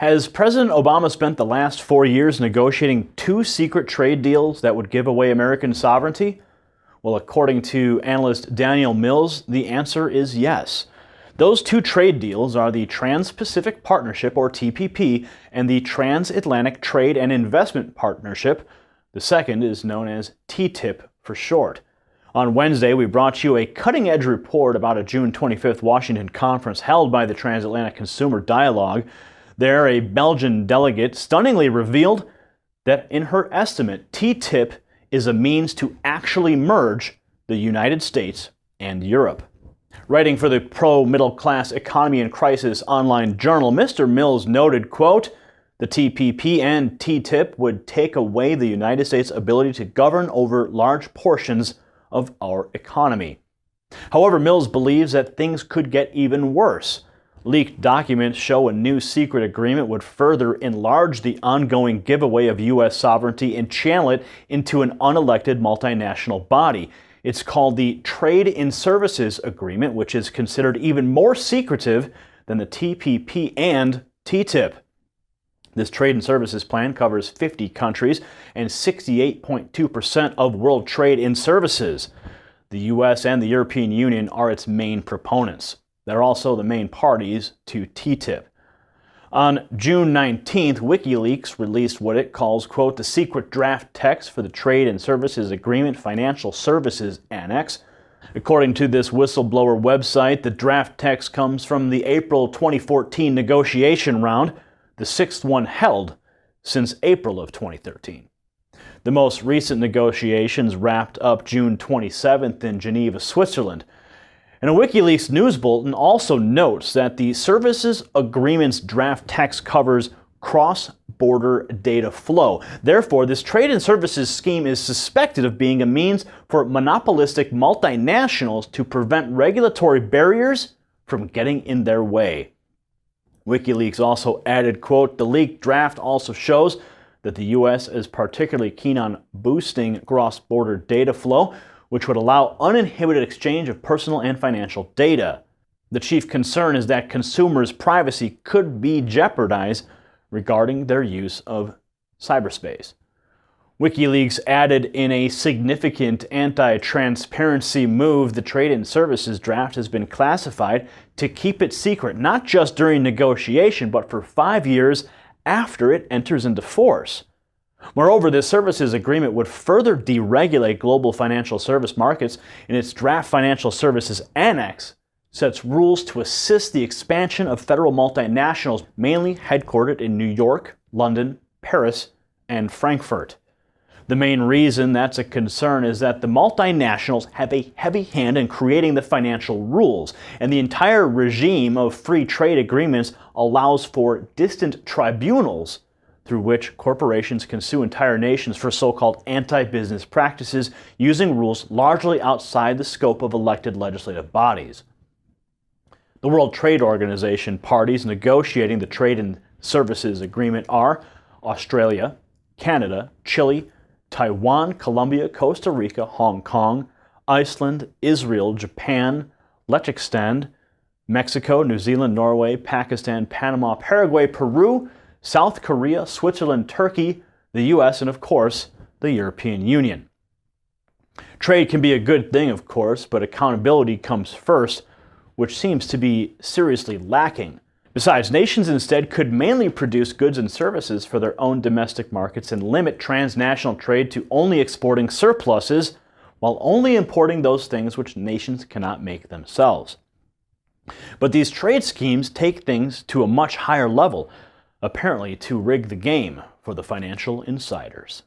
Has President Obama spent the last 4 years negotiating two secret trade deals that would give away American sovereignty? Well, according to analyst Daniel Mills, the answer is yes. Those two trade deals are the Trans-Pacific Partnership, or TPP, and the Transatlantic Trade and Investment Partnership. The second is known as TTIP for short. On Wednesday, we brought you a cutting-edge report about a June 25th Washington conference held by the Transatlantic Consumer Dialogue. There, a Belgian delegate stunningly revealed that in her estimate, TTIP is a means to actually merge the United States and Europe. Writing for the pro-middle-class economy in crisis online journal, Mr. Mills noted, quote, "The TPP and TTIP would take away the United States' ability to govern over large portions of our economy." However, Mills believes that things could get even worse. Leaked documents show a new secret agreement would further enlarge the ongoing giveaway of U.S. sovereignty and channel it into an unelected multinational body. It's called the Trade in Services Agreement, which is considered even more secretive than the TPP and TTIP. This trade and services plan covers 50 countries and 68.2% of world trade in services. The U.S. and the European Union are its main proponents. They're also the main parties to TTIP. On June 19th, WikiLeaks released what it calls, quote, "the secret draft text for the Trade and Services Agreement Financial Services Annex." According to this whistleblower website, the draft text comes from the April 2014 negotiation round, the sixth one held since April of 2013. The most recent negotiations wrapped up June 27th in Geneva, Switzerland. And a WikiLeaks news bulletin also notes that the Services Agreement's draft text covers cross-border data flow. Therefore, this trade and services scheme is suspected of being a means for monopolistic multinationals to prevent regulatory barriers from getting in their way. WikiLeaks also added, quote, "The leaked draft also shows that the U.S. is particularly keen on boosting cross-border data flow, which would allow uninhibited exchange of personal and financial data. The chief concern is that consumers' privacy could be jeopardized regarding their use of cyberspace." WikiLeaks added, in a significant anti-transparency move, the trade and services draft has been classified to keep it secret, not just during negotiation, but for 5 years after it enters into force. Moreover, this services agreement would further deregulate global financial service markets, and its draft Financial Services Annex sets rules to assist the expansion of federal multinationals, mainly headquartered in New York, London, Paris, and Frankfurt. The main reason that's a concern is that the multinationals have a heavy hand in creating the financial rules, and the entire regime of free trade agreements allows for distant tribunals through which corporations can sue entire nations for so-called anti-business practices using rules largely outside the scope of elected legislative bodies. The World Trade Organization parties negotiating the Trade and Services Agreement are Australia, Canada, Chile, Taiwan, Colombia, Costa Rica, Hong Kong, Iceland, Israel, Japan, Liechtenstein, Mexico, New Zealand, Norway, Pakistan, Panama, Paraguay, Peru, South Korea, Switzerland, Turkey, the U.S., and of course, the European Union. Trade can be a good thing, of course, but accountability comes first, which seems to be seriously lacking. Besides, nations instead could mainly produce goods and services for their own domestic markets and limit transnational trade to only exporting surpluses, while only importing those things which nations cannot make themselves. But these trade schemes take things to a much higher level, apparently to rig the game for the financial insiders.